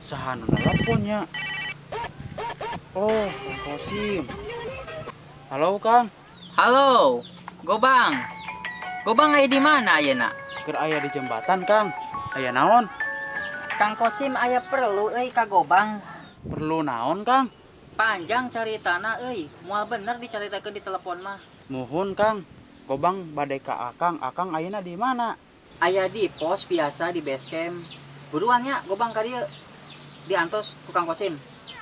Sahanu teleponnya. Oh, Kang Kosim. Halo, Kang. Halo, Gobang. Gobang aya di mana ayeuna? Keur aya di jembatan, Kang. Aya naon? Kang Kosim aya perlu ka Gobang. Perlu naon, Kang? Panjang caritana moal bener dicaritakeun di telepon mah. Muhun, Kang. Gobang bade ka Akang. Akang ayeuna di mana? Aya di pos biasa di base camp. Buruan nya Gobang ka dieu. Diantos ku Kang Kosim.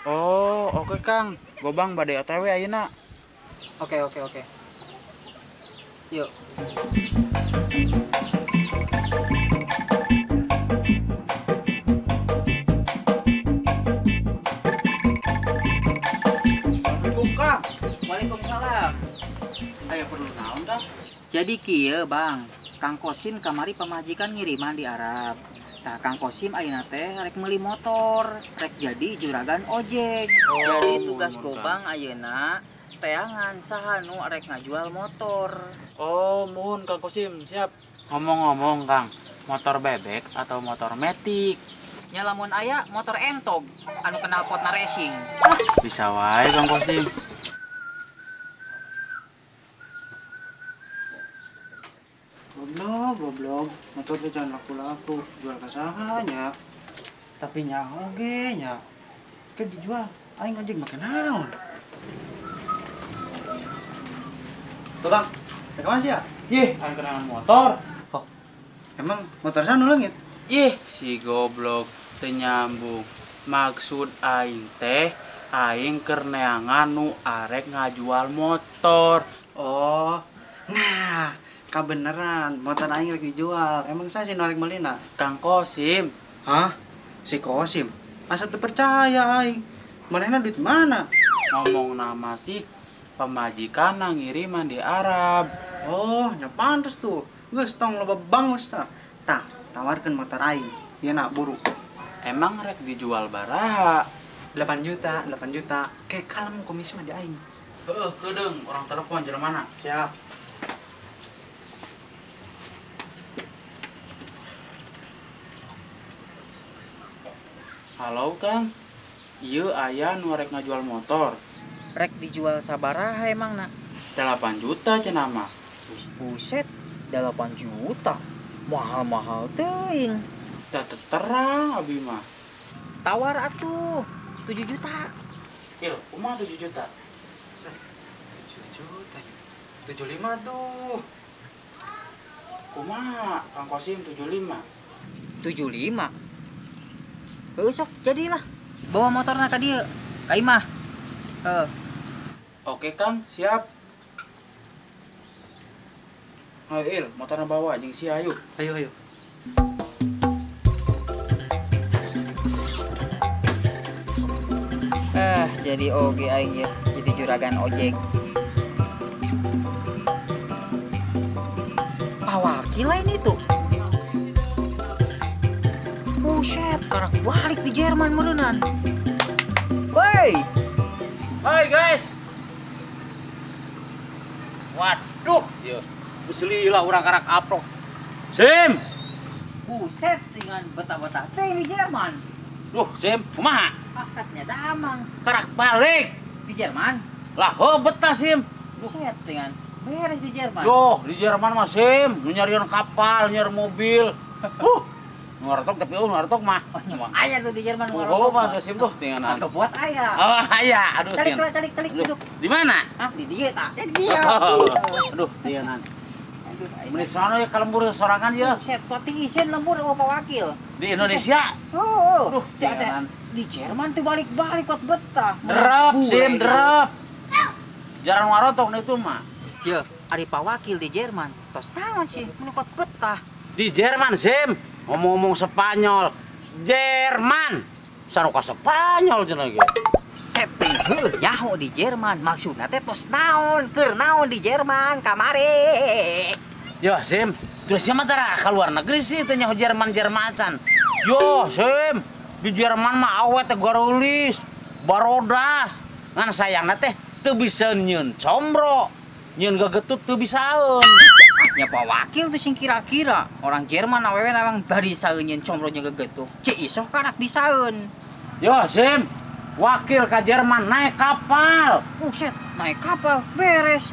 Oh, oke, Kang. Gobang bade OTW ayeuna. Oke. Yuk. Assalamualaikum, Kang. Waalaikumsalam. Aya perlu naon, Kang? Jadi kieu, Bang. Kang Kosim kamari pamajikan ngiriman di Arab. Tah Kang Kosim ayeuna teh rek meuli motor, rek jadi juragan ojek. Oh, Jadi tugas mun, Gobang ayeuna teangan sahanu rek ngajual motor. Oh, muhun, Kang Kosim. Siap. Ngomong-ngomong, Kang. Motor bebek atau motor metik? Nya lamun aya motor entog anu kenal potna racing. Bisa wae, Kang Kosim. Goblok. Motornya jangan laku-laku. Jual ke sahanya. Tapi nya oge nya. Ke dijual. Aing ojek make naon? Tuh Bang, mana sih ya? Yeh, aing kenal motor. Oh, emang motor sana langit? Yeh, si goblok teu nyambung. Maksud aing teh aing keur neangan nu arek ngajual motor. Oh, nah, kabeneran motor aing rek dijual. Emang saya sih narek melina? Kang Kosim. Hah? Si Kosim? Asa teu percaya aing. Manehna duit mana? Ngomong nama sih pemajikan ngiriman di Arab. Oh, nya pantes tuh. Geus tong loba bangus tah. Tah, tawarkeun motor aing. Ieu na buru. Emang rek dijual baraha? 8 juta. Kayak kalem komis mah di aing. Heuh, kedeung orang telepon jelema mana? Siap. Halo, Kang. Ieu aya nu rek ngajual motor. Rek dijual sabaraha emang nak? 8 juta cenah mah. Buset, 8 juta. Mahal-mahal teuing. Teu terang abi mah. Tawar atuh 7 juta. Il, kumaha 7 juta? 7 juta. 75 tuh. Kumaha Kang Kosim 75? 75. Besok jadilah. Bawa motorna ka dieu. Ka imah. Oke, Kang, siap. Ayo, Il, motorna bawa jeung si Ayu. Ayo. Jadi oge aing ya, jadi juragan ojek. Pawakil lain itu. Buset, karak balik di Jerman merenan. Woi, Hai, guys. Waduh, ya. Beselilah orang karak aprok. Sim. buset dengan betah-betah teh di Jerman. Duh, Sim, kumaha? Akadnya damang Karak balik. di Jerman. Lah, betah Sim. Buset dengan beres di Jerman. Duh, di Jerman mah Sim, nu nyarian kapal, nyari mobil. Ngartok tapi ngartok mah. Oh, nyamang aya tuh di Jerman. Oh, mah Sim duh tinganan. Atau buat aya. Oh, aya, aduh tingan. Calik Aduh, duduk. di mana? Ah, di dia tak? Di dia. Aduh, tinganan. Aduh, Meni sono ya kalembur sorangan ya. set pati isin lembur sama wakil. Di Indonesia. Oh, Aduh, ada jangan. di Jerman tuh balik-balik buat betah. Drop, Bule, Sim, ya. drop. Jarang warotok nih tuh mah. Ya, ada pak wakil di Jerman. Tos tangan sih, menukot betah. Di Jerman, Sim. Ngomong-ngomong Spanyol. Jerman. Sanu ka Spanyol cenah ge. Setting nyaho di Jerman. Maksudnya teh tos naon, keur naon di Jerman kamari. Ya, Sim. Terus siapa tara ka luar negeri sih teh nyaho Jerman-Jermacan. Yo, Sim. Di Jerman mah awet teh garulis, barodas. Ngan sayangna teh teu bisa nyieun combro. Nyieun gagetut teu bisaeun. Ya pak wakil tuh sing kira-kira orang Jerman awewe emang bari saeunyeun combronya gegetuk. Cek isoh karak bisaeun. Yo, Sim. Wakil ke Jerman naik kapal. Buset, naik kapal, beres.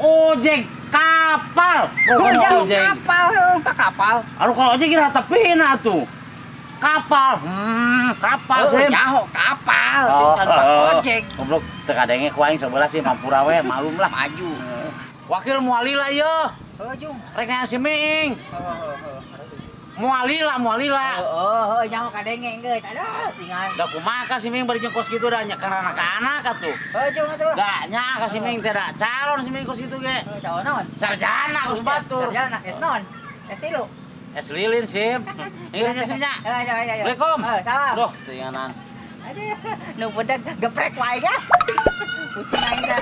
Ojek kapal. Jangan Ojek. kapal, tak kapal. Aduh kalau ojek kira tepina tuh. Kapal. Kapal, Sim. Jaho kapal, Oh, ojek. Goblok tekadenge ku aing sebelah sih mampura we, malum lah. Maju. Wakil mualila yo. Jung. Rek nanya si Miing. Mualila. Nyaho kadenge geus. Aduh, tinggal. Da kumaha si Miing bari jeung kos kitu da nya karena anak-anak atuh. Jung atuh. Da nya ka si Miing teh da calon si Miing kos kitu ge. Tahu naon? Sarjana kos batur. Sarjana, es naon? Es tilu. Es lilin Sim. Ingatnya Simnya. Ayo. Assalamualaikum. Salam. Duh, tinganan. Aduh, nu budak geprek wae ga. Pusing aing dah.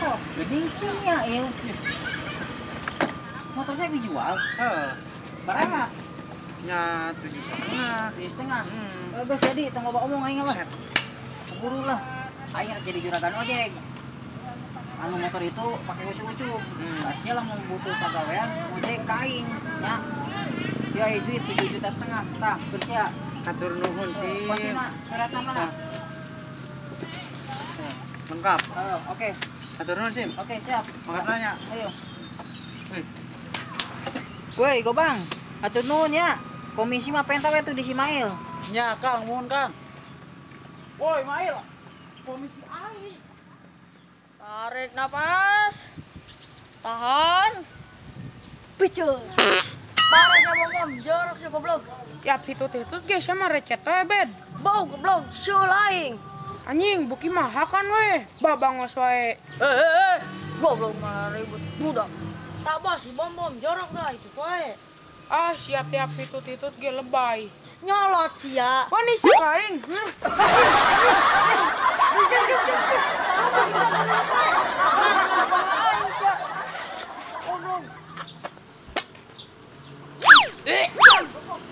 Oh, gede sih ya, motor saya dijual. Berapa? nya 7,5. 7,5. Hmm. Bagus jadi, tunggu bawa omong aing lah. Set. Keburu lah. Aing harus jadi juragan ojek. Anu motor itu pakai ucu-ucu. Pasti lah mau butuh pegawaian ojek kain. Ya. Ya duit 7,5 juta. Tah, bersia. Katur nuhun sih. Pasti nak surat nama lah. Lengkap. Oke. Katur nuhun Sim. Oke, siap. Makasih. Ayo. Wih. Woi, Gobang. Atur nuhun ya. Komisi mah pentah we tuh di Simail. Nya Kang, mohon Kang. Woi, Mail. Komisi aing. Tarik napas. Tahan. Picul. Parah siapa ngom, jorok si goblok. Ya pitut-pitut ge sama recet we bed. Bau goblok, sulaing. Anjing buki maha kan we. Babangos wae. Goblok malah ribut budak. Tak bos si bom jorok dah itu wae. Ah siap-siap pitut-pitut ge lebay. Nyolot sia. Wani si kaing.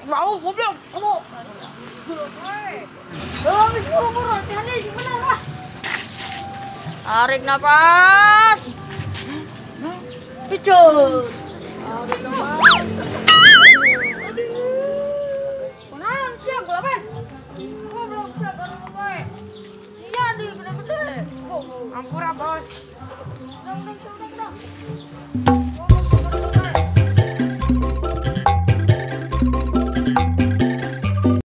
Mau goblok. Tarik napas. Picul. Kunaon sia gulapan? Goblok sia garuk wae. Sia di gede-gede. Goblok. Ampura bos. Udah.